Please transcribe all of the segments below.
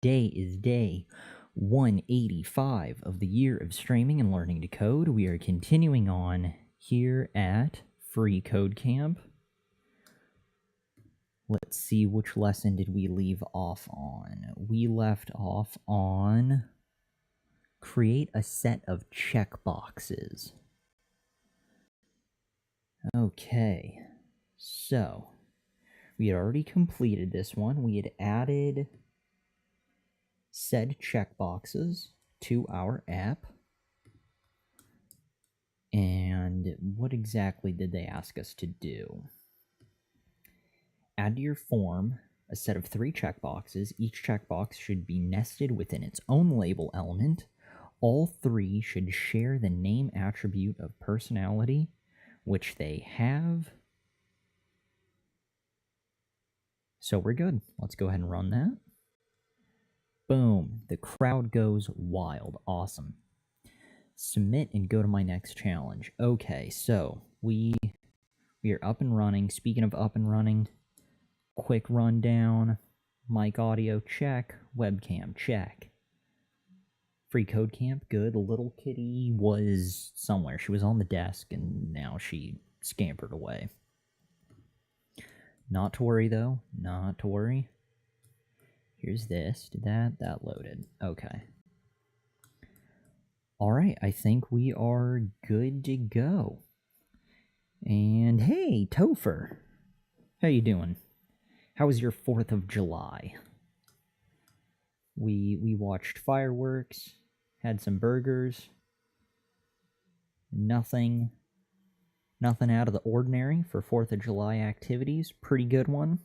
Today is day 185 of the year of streaming and learning to code. We are continuing on here at freeCodeCamp. Let's see, which lesson did we leave off on? We left off on create a set of checkboxes. Okay, so we had already completed this one. We had added said checkboxes to our app. And what exactly did they ask us to do? Add to your form a set of 3 checkboxes. Each checkbox should be nested within its own label element. All 3 should share the name attribute of personality, which they have. So we're good. Let's go ahead and run that. Boom. The crowd goes wild. Awesome. Submit and go to my next challenge. Okay, so we are up and running. Speaking of up and running, quick rundown. Mic audio check. Webcam check. freeCodeCamp good. Little kitty was somewhere. She was on the desk and now she scampered away. Not to worry though. Not to worry. Here's this. Did that loaded. Okay. Alright, I think we are good to go. And hey, Topher. How you doing? How was your 4th of July? We watched fireworks, had some burgers. Nothing out of the ordinary for 4th of July activities. Pretty good one.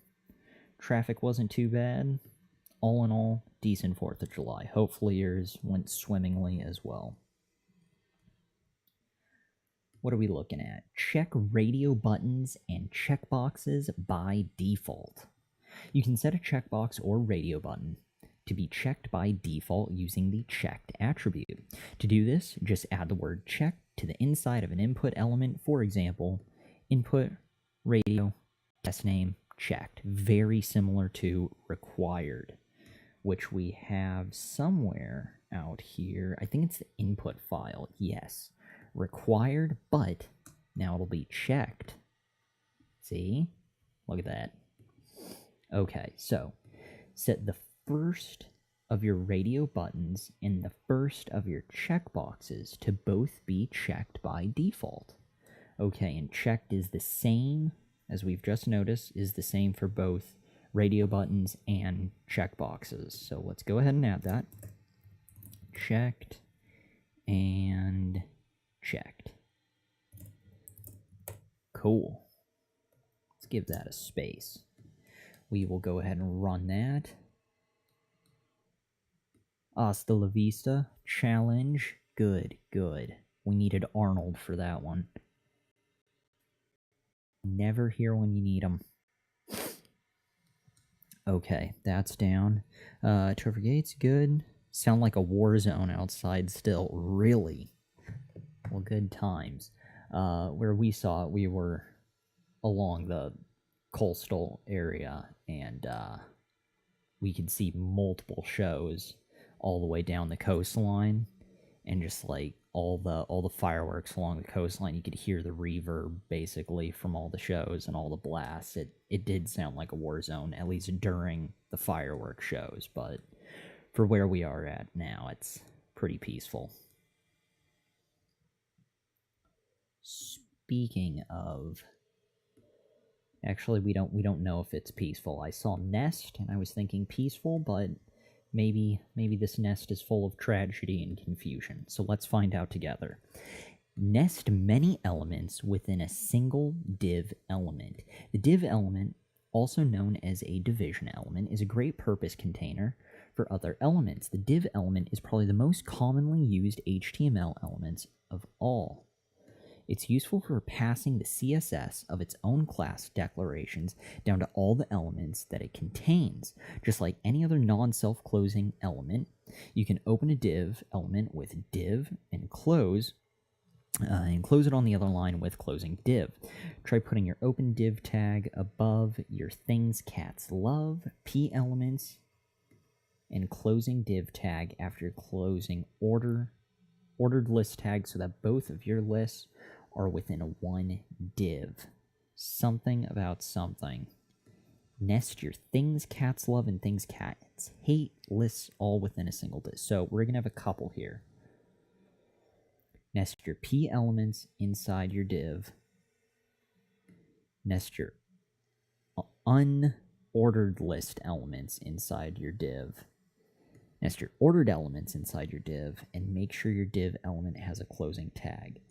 Traffic wasn't too bad. All in all, decent 4th of July. Hopefully yours went swimmingly as well. What are we looking at? Check radio buttons and checkboxes by default. You can set a checkbox or radio button to be checked by default using the checked attribute. To do this, just add the word check to the inside of an input element. For example, input, radio, test name, checked. Very similar to required, which we have somewhere out here. I think it's the input file. Yes. Required, but now it'll be checked. See? Look at that. Okay, so set the first of your radio buttons and the first of your checkboxes to both be checked by default. Okay, and checked is the same, as we've just noticed, is the same for both radio buttons and checkboxes. So let's go ahead and add that. Checked and checked. Cool. Let's give that a space. We will go ahead and run that. Hasta la vista. Challenge. Good, good. We needed Arnold for that one. Never here when you need him. Okay, that's down. Trevor Gates, good. Sound like a war zone outside still. Really? Well, good times. Where we saw it, we were along the coastal area, and we could see multiple shows all the way down the coastline, and just like all the fireworks along the coastline. You could hear the reverb basically from all the shows and all the blasts. It did sound like a war zone, at least during the fireworks shows, but for where we are at now, it's pretty peaceful. Speaking of, actually, we don't know if it's peaceful. I saw nest and I was thinking peaceful, but maybe this nest is full of tragedy and confusion. So let's find out together. Nest many elements within a single div element. The div element, also known as a division element, is a great purpose container for other elements. The div element is probably the most commonly used HTML elements of all. It's useful for passing the CSS of its own class declarations down to all the elements that it contains. Just like any other non-self-closing element, you can open a div element with div and close it on the other line with closing div. Try putting your open div tag above your things cats love, p elements, and closing div tag after closing ordered list tag so that both of your lists are within a one div. Something about something. Nest your things cats love and things cats hate lists all within a single div. So we're going to have a couple here. Nest your p elements inside your div. Nest your unordered list elements inside your div. Nest your ordered elements inside your div, and make sure your div element has a closing tag.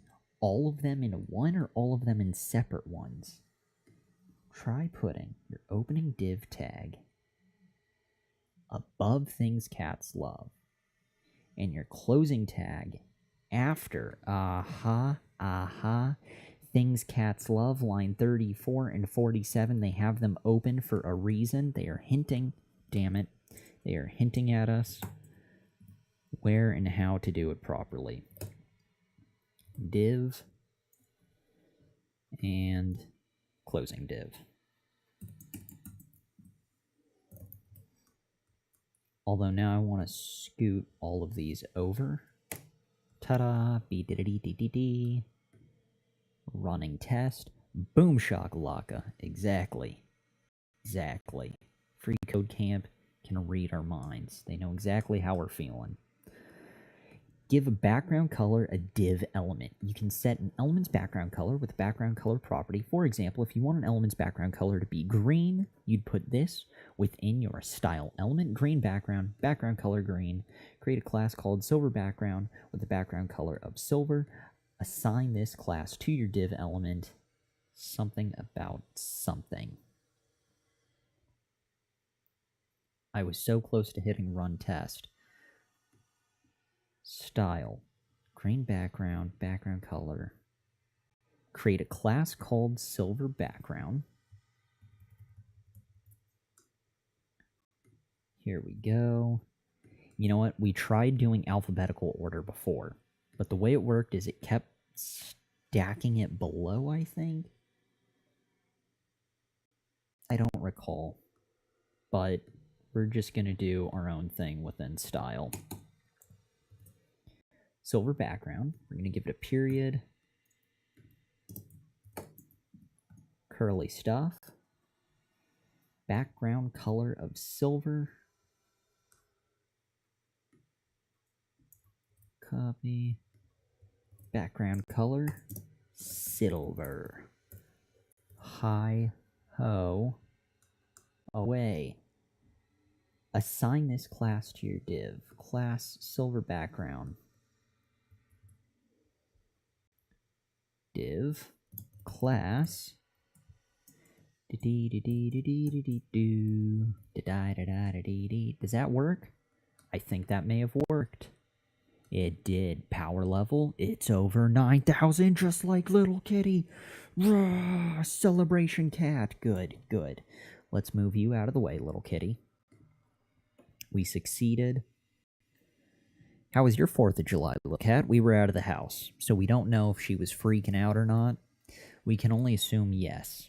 All of them in one or all of them in separate ones? Try putting your opening div tag above things cats love and your closing tag after things cats love, line 34 and 47. They have them open for a reason. They are hinting, damn it, they are hinting at us where and how to do it properly. Div and closing div. Although now I want to scoot all of these over. Ta-da! Be-di-di-di-di-di. Running test. Boom shakalaka. Exactly. Exactly. freeCodeCamp can read our minds. They know exactly how we're feeling. Give a background color a div element. You can set an element's background color with a background color property. For example, if you want an element's background color to be green, you'd put this within your style element, green background, background color green. Create a class called silver background with a background color of silver. Assign this class to your div element. Something about something. I was so close to hitting run test. Style, green background, background color. Create a class called silver background. Here we go. You know what? We tried doing alphabetical order before, but the way it worked is it kept stacking it below, I think. I don't recall, but we're just going to do our own thing within style. Silver background. We're going to give it a period. Curly stuff. Background color of silver. Copy. Background color. Silver. Hi ho away. Assign this class to your div. Class silver background. Div class. Does that work? I think that may have worked. It did. Power level, it's over 9,000, just like little kitty. Rah, celebration cat. Good, good. Let's move you out of the way, little kitty. We succeeded. How was your 4th of July, little cat? We were out of the house, so we don't know if she was freaking out or not. We can only assume yes,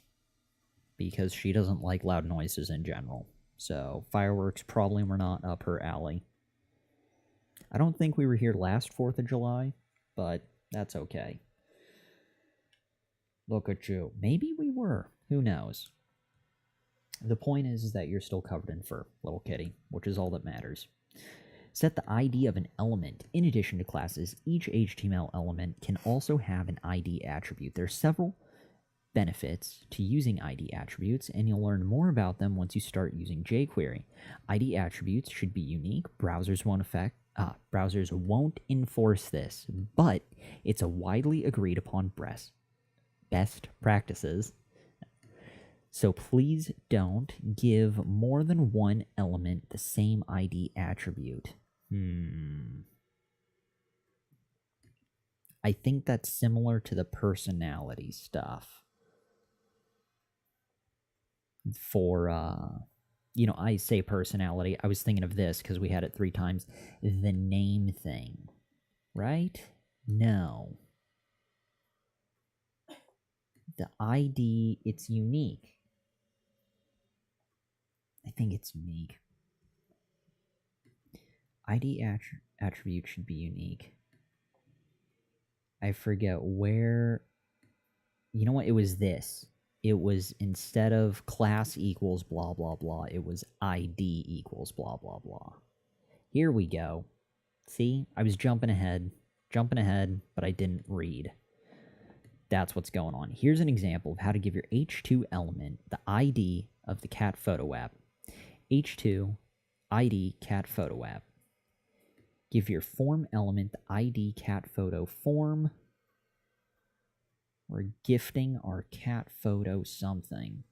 because she doesn't like loud noises in general. So fireworks probably were not up her alley. I don't think we were here last 4th of July, but that's okay. Look at you. Maybe we were. Who knows? The point is that you're still covered in fur, little kitty, which is all that matters. Set the ID of an element. In addition to classes, each HTML element can also have an ID attribute. There are several benefits to using ID attributes, and you'll learn more about them once you start using jQuery. ID attributes should be unique. Browsers won't enforce this, but it's a widely agreed upon best practices. So please don't give more than one element the same ID attribute. I think that's similar to the personality stuff. For, I say personality. I was thinking of this because we had it 3 times. The name thing, right? No. The ID, it's unique. I think it's unique. ID attribute should be unique. I forget where... You know what? It was this. It was, instead of class equals blah, blah, blah, it was ID equals blah, blah, blah. Here we go. See? I was jumping ahead, but I didn't read. That's what's going on. Here's an example of how to give your H2 element the ID of the cat photo app. H2 ID cat photo app. Give your form element the ID cat photo form. We're gifting our cat photo something.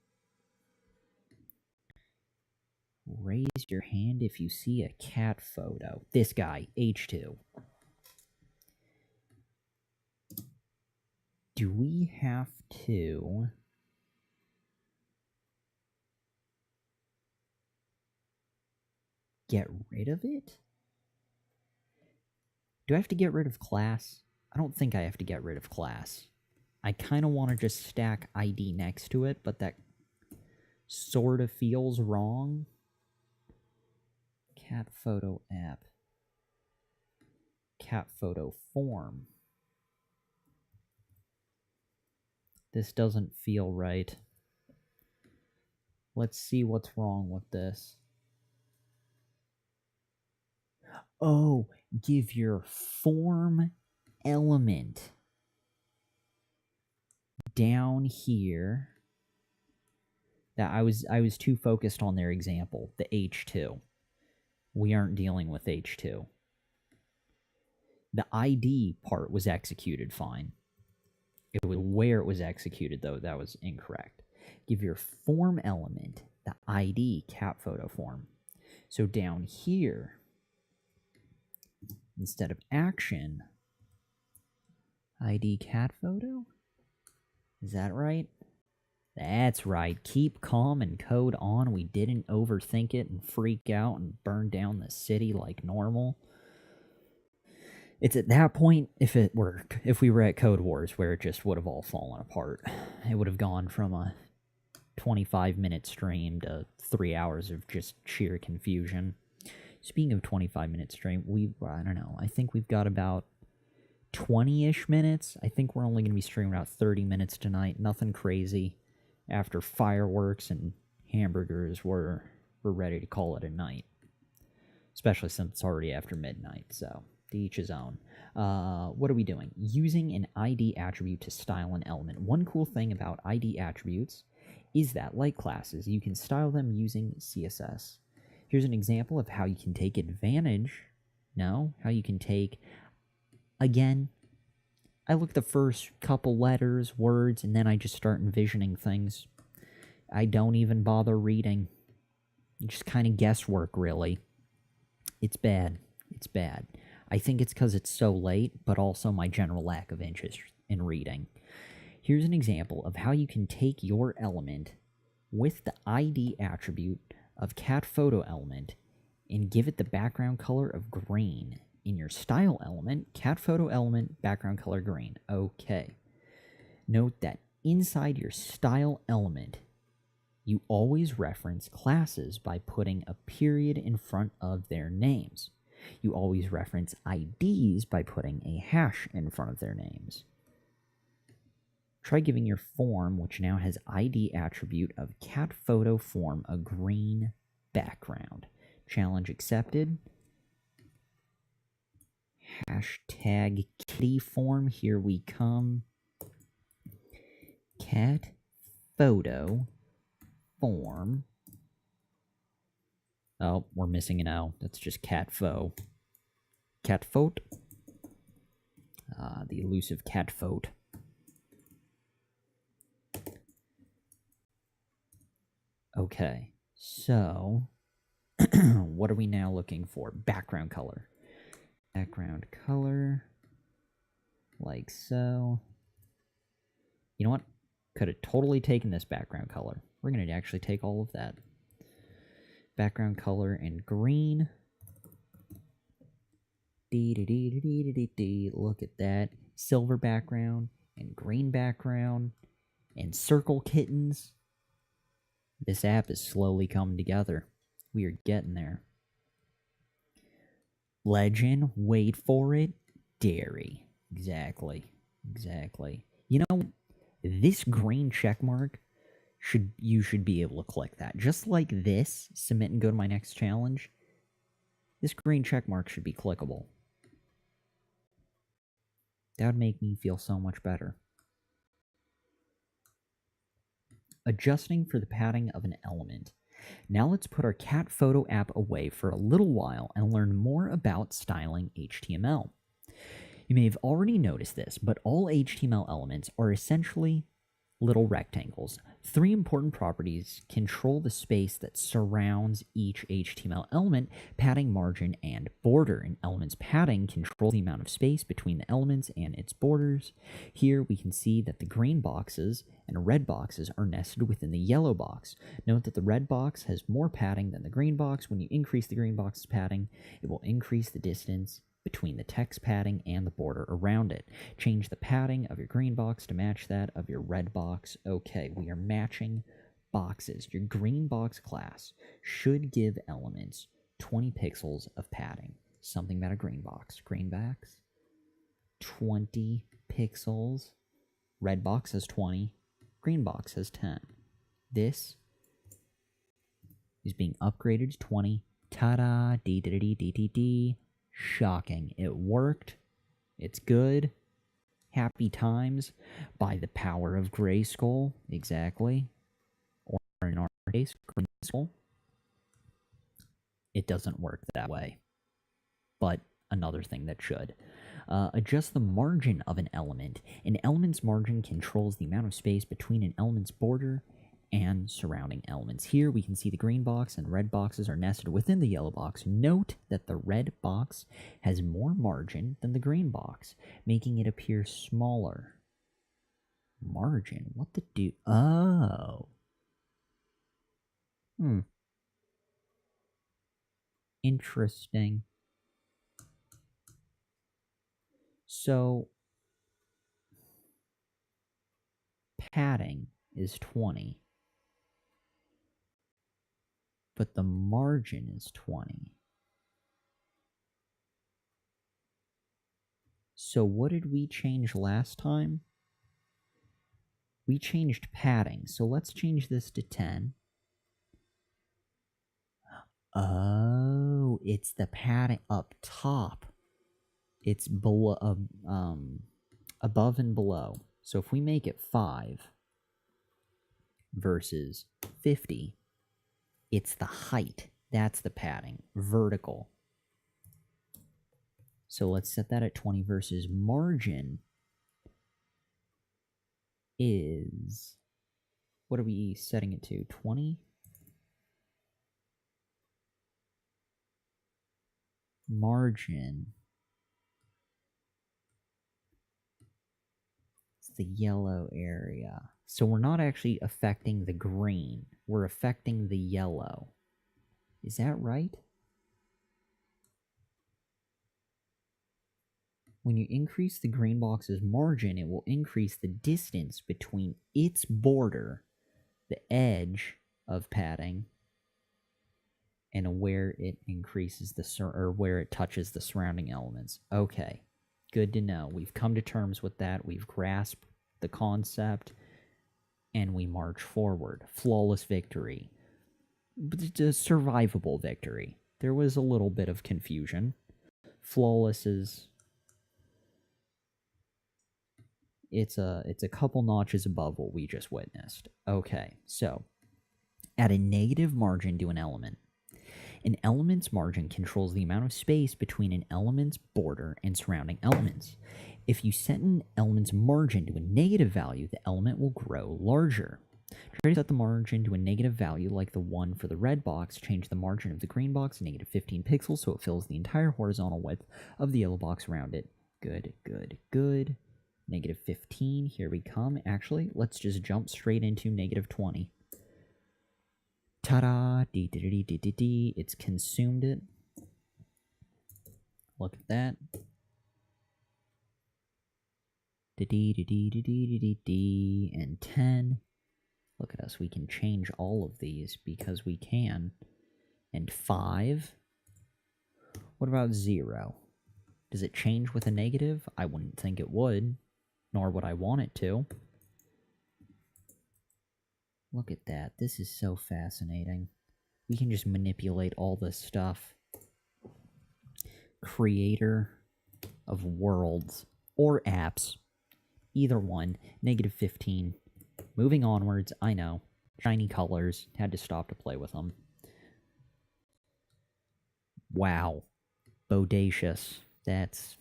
Raise your hand if you see a cat photo. This guy, H2. Do we have to... get rid of it? Do I have to get rid of class? I don't think I have to get rid of class. I kind of want to just stack ID next to it, but that sort of feels wrong. Cat photo app. Cat photo form. This doesn't feel right. Let's see what's wrong with this. Oh, give your form element down here. That I was too focused on their example, the H2. We aren't dealing with H2. The ID part was executed fine. It was where it was executed, though, that was incorrect. Give your form element the ID cat photo form. So down here, instead of action, ID cat photo? Is that right? That's right. Keep calm and code on. We didn't overthink it and freak out and burn down the city like normal. It's at that point, if we were at Code Wars, where it just would have all fallen apart. It would have gone from a 25-minute stream to 3 hours of just sheer confusion. Speaking of 25-minute stream, I don't know, I think we've got about 20-ish minutes. I think we're only going to be streaming about 30 minutes tonight. Nothing crazy. After fireworks and hamburgers, we're ready to call it a night. Especially since it's already after midnight, so to each his own. What are we doing? Using an ID attribute to style an element. One cool thing about ID attributes is that, like classes, you can style them using CSS. Here's an example of how you can take advantage. How you can take... Again, I look at the first couple letters, words, and then I just start envisioning things. I don't even bother reading. Just kind of guesswork, really. It's bad. It's bad. I think it's because it's so late, but also my general lack of interest in reading. Here's an example of how you can take your element with the ID attribute of cat photo element and give it the background color of green. In your style element, cat photo element, background color green. Okay. Note that inside your style element, you always reference classes by putting a period in front of their names. You always reference IDs by putting a hash in front of their names. Try giving your form, which now has ID attribute of cat photo form, a green background. Challenge accepted. Hashtag kitty form, here we come. Cat photo form. Oh, we're missing an O. That's just cat pho. Cat phote. The elusive cat phote. Okay, so what are we now looking for? Background color. Background color, like so. You know what? Could have totally taken this background color. We're going to actually take all of that. Background color and green. Look at that. Silver background and green background and circle kittens. This app is slowly coming together. We are getting there. Legend, wait for it, dairy. Exactly. You know, this green check mark, you should be able to click that. Just like this, submit and go to my next challenge, this green check mark should be clickable. That would make me feel so much better. Adjusting for the padding of an element. Now let's put our cat photo app away for a little while and learn more about styling HTML. You may have already noticed this, but all HTML elements are essentially little rectangles. Three important properties control the space that surrounds each HTML element: padding, margin, and border. An element's padding controls the amount of space between the elements and its borders. Here we can see that the green boxes and red boxes are nested within the yellow box. Note that the red box has more padding than the green box. When you increase the green box's padding, it will increase the distance between the text padding and the border around it. Change the padding of your green box to match that of your red box. Okay, we are matching boxes. Your green box class should give elements 20 pixels of padding. Something about a green box. Green box, 20 pixels. Red box has 20. Green box has 10. This is being upgraded to 20. Ta-da! Dee-dee-dee-dee-dee-dee. Shocking. It worked. It's good. Happy times. By the power of Grayskull. Exactly. Or in our case, Grayskull. It doesn't work that way. But another thing that should. Adjust the margin of an element. An element's margin controls the amount of space between an element's border and surrounding elements. Here we can see the green box and red boxes are nested within the yellow box. Note that the red box has more margin than the green box, making it appear smaller. Margin? What the do? Oh. Interesting. So, padding is 20. But the margin is 20. So what did we change last time? We changed padding, so let's change this to 10. Oh, it's the padding up top. It's below, above and below. So if we make it 5 versus 50, it's the height. That's the padding. Vertical. So let's set that at 20 versus margin is... What are we setting it to? 20? Margin. It's the yellow area. So we're not actually affecting the green. We're affecting the yellow. Is that right? When you increase the green box's margin, it will increase the distance between its border, the edge of padding, and where it increases or where it touches the surrounding elements. Okay, good to know. We've come to terms with that. We've grasped the concept, and we march forward. Flawless victory. But it's a survivable victory. There was a little bit of confusion. Flawless is... It's a couple notches above what we just witnessed. Okay, so add a negative margin to an element. An element's margin controls the amount of space between an element's border and surrounding elements. If you set an element's margin to a negative value, the element will grow larger. Try to set the margin to a negative value like the one for the red box. Change the margin of the green box to negative 15 pixels so it fills the entire horizontal width of the yellow box around it. Good, good, good. Negative 15, here we come. Actually, let's just jump straight into negative 20. Ta-da! Dee-dee-dee-dee-dee-dee. It's consumed it. Look at that. Dee-dee-dee-dee-dee-dee-dee. And 10. Look at us. We can change all of these because we can. And 5. What about 0? Does it change with a negative? I wouldn't think it would, nor would I want it to. Look at that. This is so fascinating. We can just manipulate all this stuff. Creator of worlds or apps. Either one. -15. Moving onwards, I know. Shiny colors. Had to stop to play with them. Wow. Bodacious. That's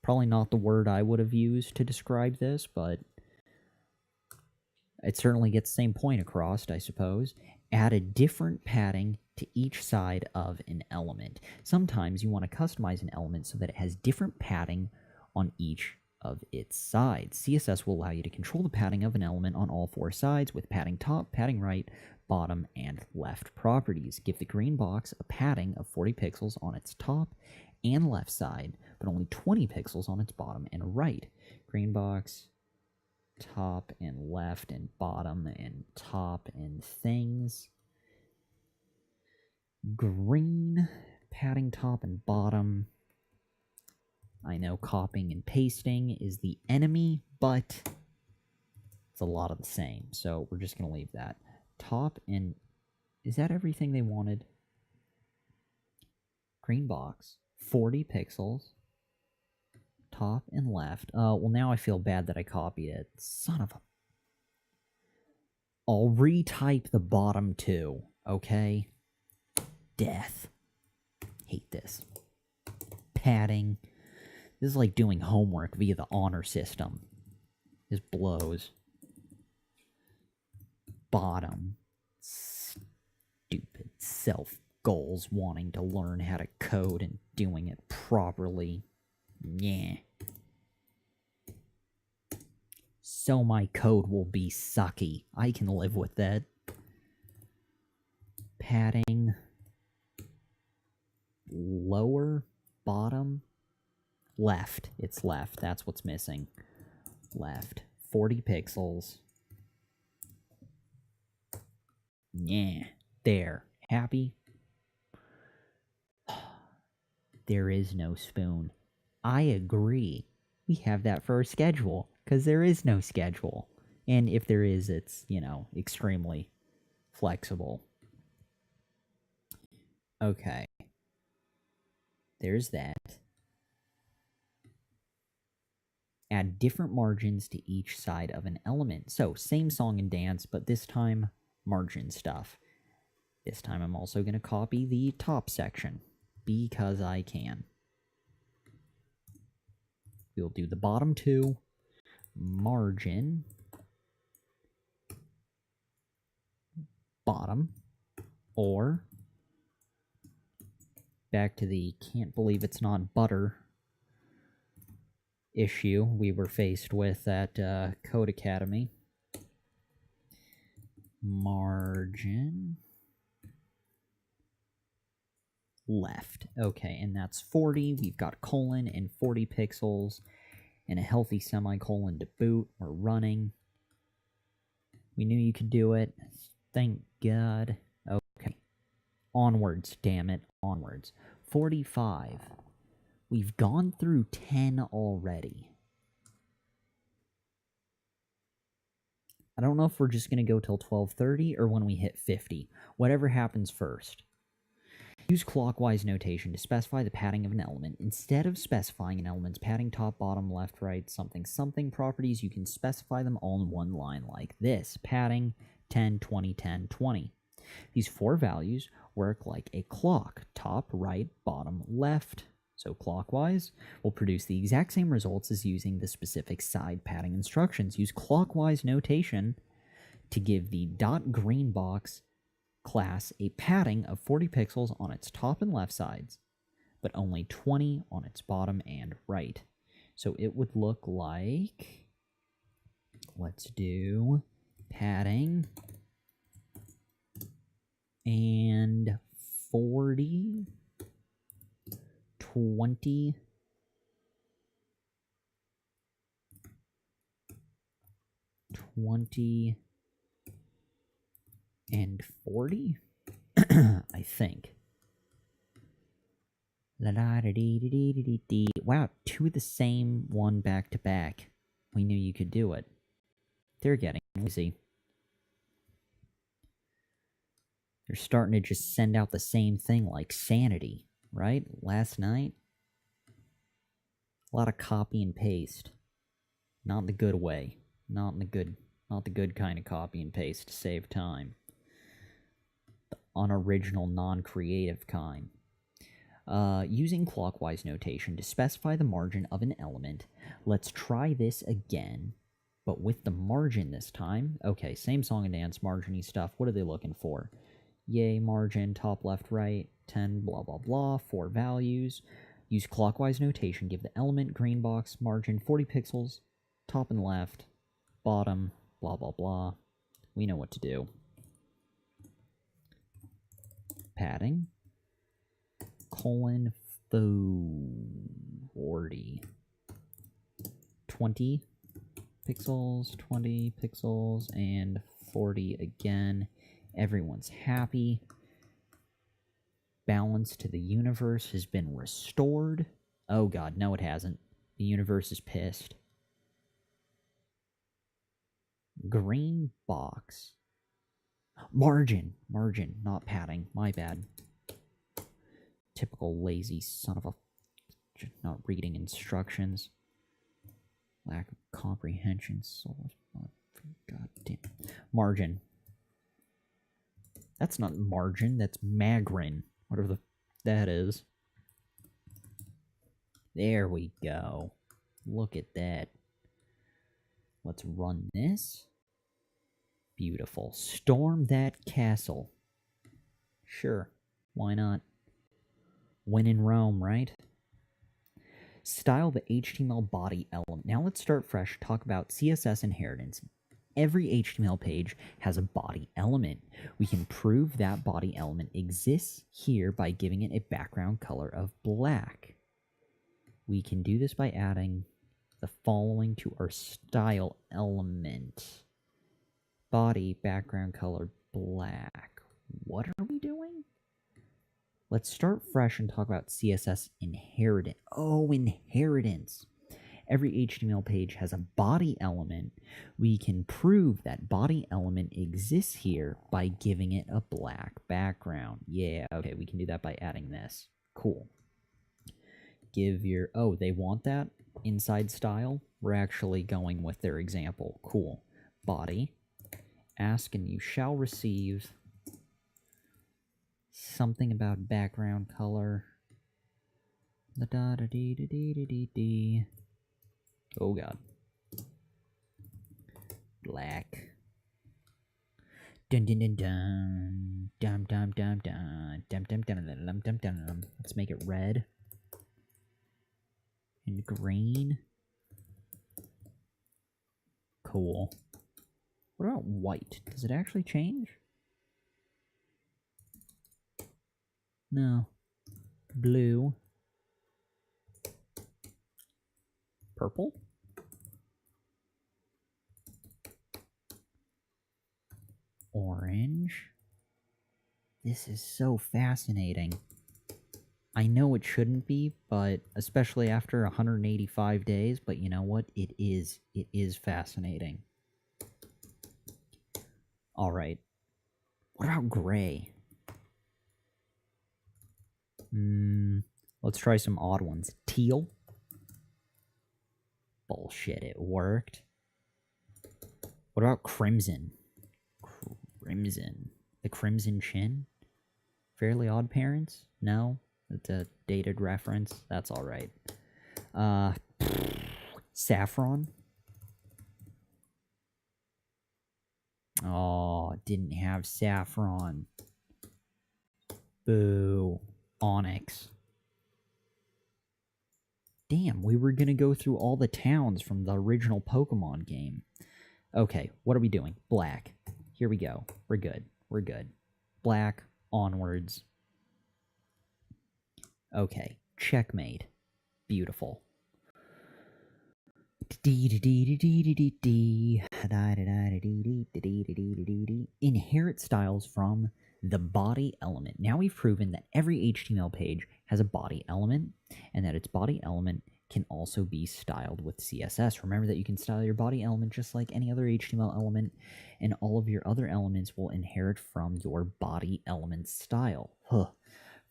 probably not the word I would have used to describe this, but it certainly gets the same point across, I suppose. Add a different padding to each side of an element. Sometimes you want to customize an element so that it has different padding on each of its sides. CSS will allow you to control the padding of an element on all 4 sides with padding top, padding right, bottom, and left properties. Give the green box a padding of 40 pixels on its top and left side, but only 20 pixels on its bottom and right. Green box, top and left and bottom and top and things. Green, padding top and bottom. I know copying and pasting is the enemy, but it's a lot of the same, so we're just going to leave that. Top and... is that everything they wanted? Green box, 40 pixels. Top and left. Well, now I feel bad that I copied it. Son of a... I'll retype the bottom 2, okay? Death. Hate this. Padding. This is like doing homework via the honor system. This blows. Bottom. Stupid self-goals wanting to learn how to code and doing it properly. Yeah. So my code will be sucky. I can live with that. Padding. Lower, bottom, left. It's left. That's what's missing. Left. 40 pixels. Yeah. There. Happy? There is no spoon. I agree. We have that for our schedule, because there is no schedule. And if there is, it's, you know, extremely flexible. Okay. There's that. Add different margins to each side of an element. So, same song and dance, but this time, margin stuff. This time I'm also going to copy the top section, because I can. We'll do the bottom 2, margin, bottom, or back to the can't believe it's not butter issue we were faced with at Code Academy. Margin left. Okay, and that's 40. We've got colon and 40 pixels and a healthy semicolon to boot. We're running. We knew you could do it. Thank God. Okay. Onwards, damn it. Onwards. 45. We've gone through 10 already. I don't know if we're just going to go till 12:30 or when we hit 50. Whatever happens first. Use clockwise notation to specify the padding of an element. Instead of specifying an element's padding top, bottom, left, right, something, something properties, you can specify them all in one line like this. Padding 10, 20, 10, 20. These 4 values work like a clock. Top, right, bottom, left. So clockwise will produce the exact same results as using the specific side padding instructions. Use clockwise notation to give the .greenBox class a padding of 40 pixels on its top and left sides, but only 20 on its bottom and right. So it would look like, let's do padding and 40, 20, and 40, I think. Wow, two of the same one back to back. We knew you could do it. They're getting lazy. They're starting to just send out the same thing like Sanity, right? Last night. A lot of copy and paste. Not in the good way. Not the good kind of copy and paste to save time. The unoriginal, non-creative kind. Using clockwise notation to specify the margin of an element. Let's try this again, but with the margin this time. Okay, same song and dance, margin-y stuff. What are they looking for? Yay, margin, top, left, right, 10, blah, blah, blah, 4 values. Use clockwise notation, give the element, green box, margin, 40 pixels, top and left, bottom, blah, blah, blah. We know what to do. Padding. Colon 40. 20 pixels, 20 pixels, and 40 again. Everyone's happy. Balance to the universe has been restored. Oh god, no it hasn't. The universe is pissed. Green box. Margin, not padding. My bad. Typical lazy son of a... Not reading instructions. Lack of comprehension. God damn. Margin. That's not margin, that's magrin. Whatever that is. There we go. Look at that. Let's run this. Beautiful. Storm that castle. Sure. Why not? When in Rome, right? Style the HTML body element. Now let's start fresh, talk about CSS inheritance. Every HTML page has a body element. We can prove that body element exists here by giving it a background color of black. We can do this by adding the following to our style element. Body background color black. What are we doing? Let's start fresh and talk about CSS inheritance. Oh, inheritance. Every HTML page has a body element. We can prove that body element exists here by giving it a black background. Yeah, okay, we can do that by adding this. Cool. Give your... Oh, they want that inside style? We're actually going with their example. Cool. Body. Ask and you shall receive something about background color. The da da dee da dee da dee dee. Oh god. Black. Dun dun dun dun. Dum dum dum dum. Dum dum dum dum dum dum. Let's make it red. And green. Cool. What about white? Does it actually change? No. Blue. Purple. Orange. This is so fascinating. I know it shouldn't be, but especially after 185 days, but you know what? It is. It is fascinating. Alright. What about gray? Let's try some odd ones. Teal. Bullshit, it worked. What about crimson? Crimson. The Crimson Chin? Fairly Odd Parents? No? It's a dated reference? That's alright. Saffron? Oh, didn't have saffron. Boo. Onyx. Damn, we were gonna go through all the towns from the original Pokemon game. Okay, what are we doing? Black. Here we go. We're good. We're good. Black. Onwards. Okay. Checkmate. Beautiful. Inherit styles from the body element. Now we've proven that every HTML page has a body element, and that its body element can also be styled with CSS. Remember that you can style your body element just like any other HTML element, and all of your other elements will inherit from your body element style.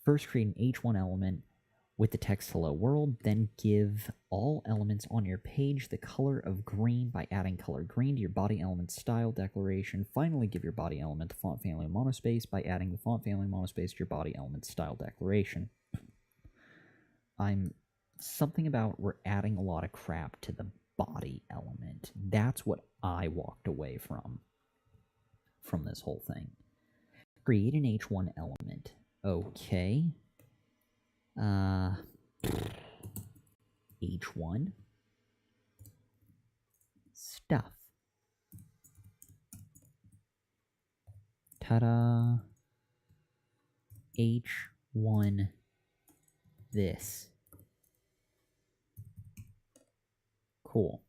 First, create an H1 element with the text hello world, then give all elements on your page the color of green by adding color green to your body element style declaration. Finally, give your body element the font family monospace by adding the font family monospace to your body element style declaration. Something about we're adding a lot of crap to the body element. That's what I walked away from this whole thing. Create an H1 element. Okay. H1 stuff. Ta-da. H1 this. Cool.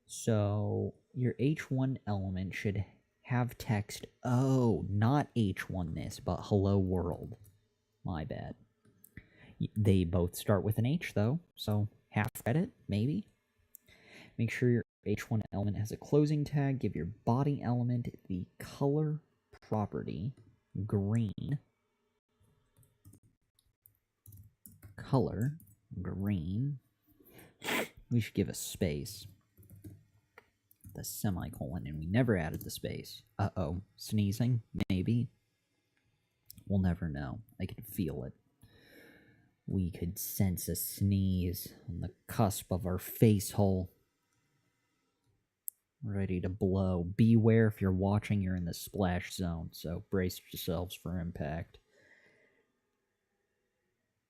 So your H1 element should have text. Oh, not H1 this, but hello world. My bad. They both start with an H though, so half credit, maybe. Make sure your H1 element has a closing tag. Give your body element the color property green. Color green. We should give a space. The semicolon, and we never added the space. Uh-oh. Sneezing? Maybe. We'll never know. I can feel it. We could sense a sneeze on the cusp of our face hole. Ready to blow. Beware if you're watching, you're in the splash zone, so brace yourselves for impact.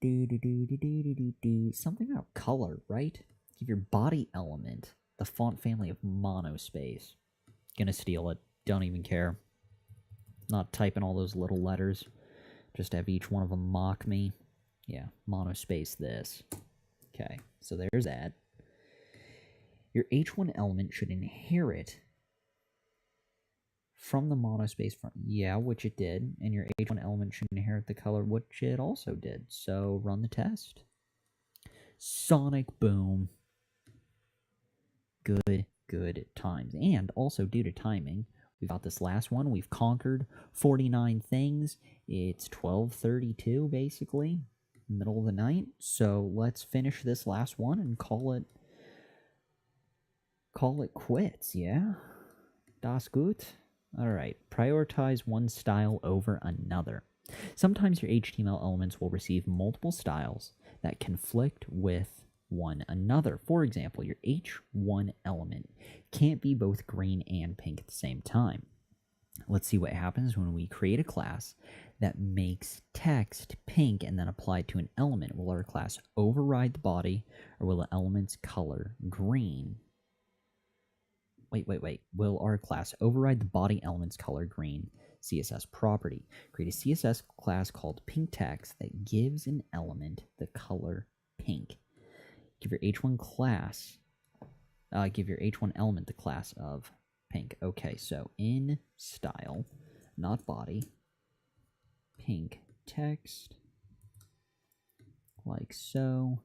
Something about color, right? Give your body element the font family of monospace. Gonna steal it. Don't even care. Not typing all those little letters. Just have each one of them mock me. Yeah, monospace this. Okay, so there's that. Your H1 element should inherit from the monospace font. Yeah, which it did. And your H1 element should inherit the color, which it also did. So run the test. Sonic boom. Good times. And also due to timing, we've got this last one. We've conquered 49 things. It's 12:32 basically, middle of the night. So let's finish this last one and call it quits, yeah? Das gut? Alright, prioritize one style over another. Sometimes your HTML elements will receive multiple styles that conflict with one another. For example, your H1 element can't be both green and pink at the same time. Let's see what happens when we create a class that makes text pink and then apply it to an element. Will our class override the body, or will the element's color green? Wait. Will our class override the body element's color green CSS property? Create a CSS class called pink text that gives an element the color pink. Give your H1 element the class of pink. Okay, so in style, not body, pink text, like so.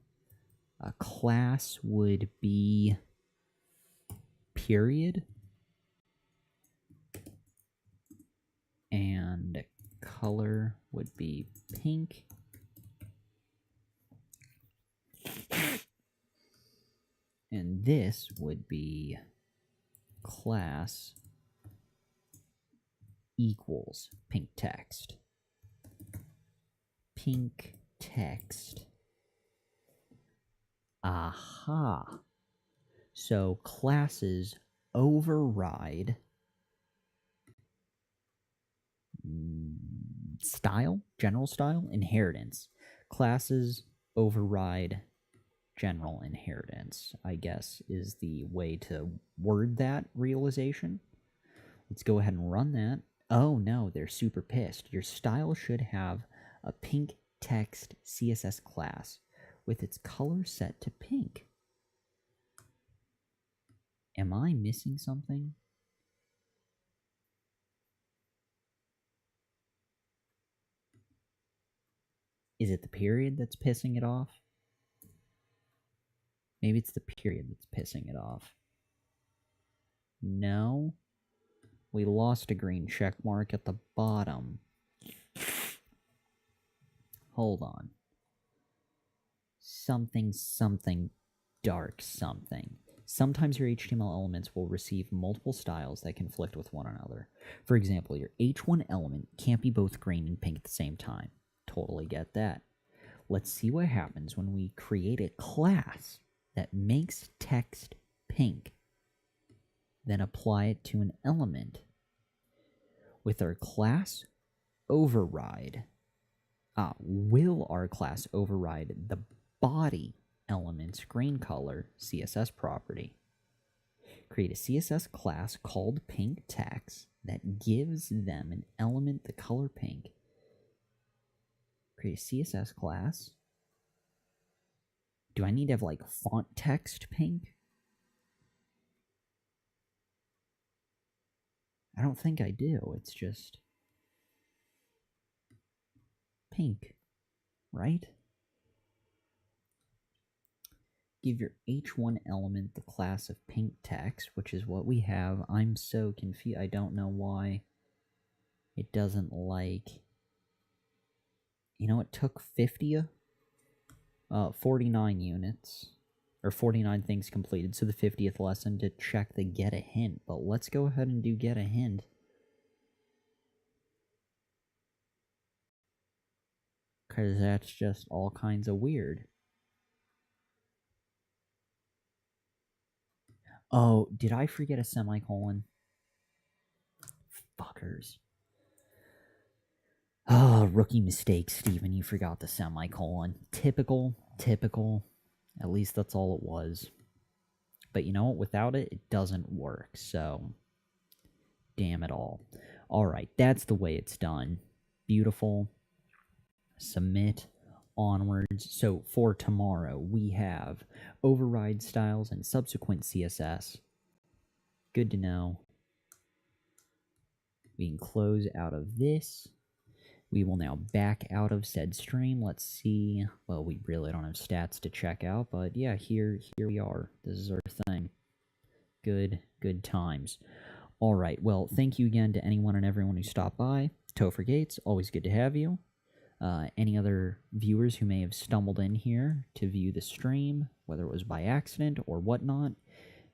A class would be period, and color would be pink. And this would be class equals pink text. Pink text. Aha. So classes override style, general style, inheritance. Classes override general inheritance, I guess, is the way to word that realization. Let's go ahead and run that. Oh no, they're super pissed. Your style should have a pink text CSS class with its color set to pink. Am I missing something? Is it the period that's pissing it off? Maybe it's the period that's pissing it off. No. We lost a green check mark at the bottom. Hold on. Something dark something. Sometimes your HTML elements will receive multiple styles that conflict with one another. For example, your H1 element can't be both green and pink at the same time. Totally get that. Let's see what happens when we create a class that makes text pink, then apply it to an element. With our class override, will our class override the body element's green color CSS property? Create a CSS class called pink text that gives them an element the color pink. Create a CSS class. Do I need to have like font text pink? I don't think I do. It's just pink, right? Give your H1 element the class of pink text, which is what we have. I'm so confused. I don't know why it doesn't like... You know, it took 49 units, or 49 things completed, so the 50th lesson to check the get a hint. But let's go ahead and do get a hint. Because that's just all kinds of weird. Oh, did I forget a semicolon? Fuckers. Oh, rookie mistake, Steven. You forgot the semicolon. Typical. At least that's all it was. But you know what? Without it, it doesn't work. So, damn it all. Alright, that's the way it's done. Beautiful. Submit. Onwards. So for tomorrow, we have override styles and subsequent CSS. Good to know. We can close out of this. We will now back out of said stream. Let's see. Well, we really don't have stats to check out, but yeah, here we are. This is our thing. Good times. All right. Well, thank you again to anyone and everyone who stopped by. Topher Gates, always good to have you. Any other viewers who may have stumbled in here to view the stream, whether it was by accident or whatnot,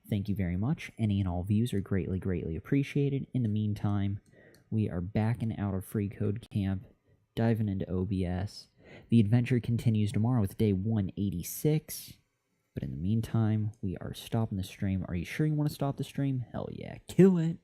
thank you very much. Any and all views are greatly appreciated. In the meantime, we are backing out of freeCodeCamp, diving into OBS. The adventure continues tomorrow with day 186. But in the meantime, we are stopping the stream. Are you sure you want to stop the stream? Hell yeah. Kill it.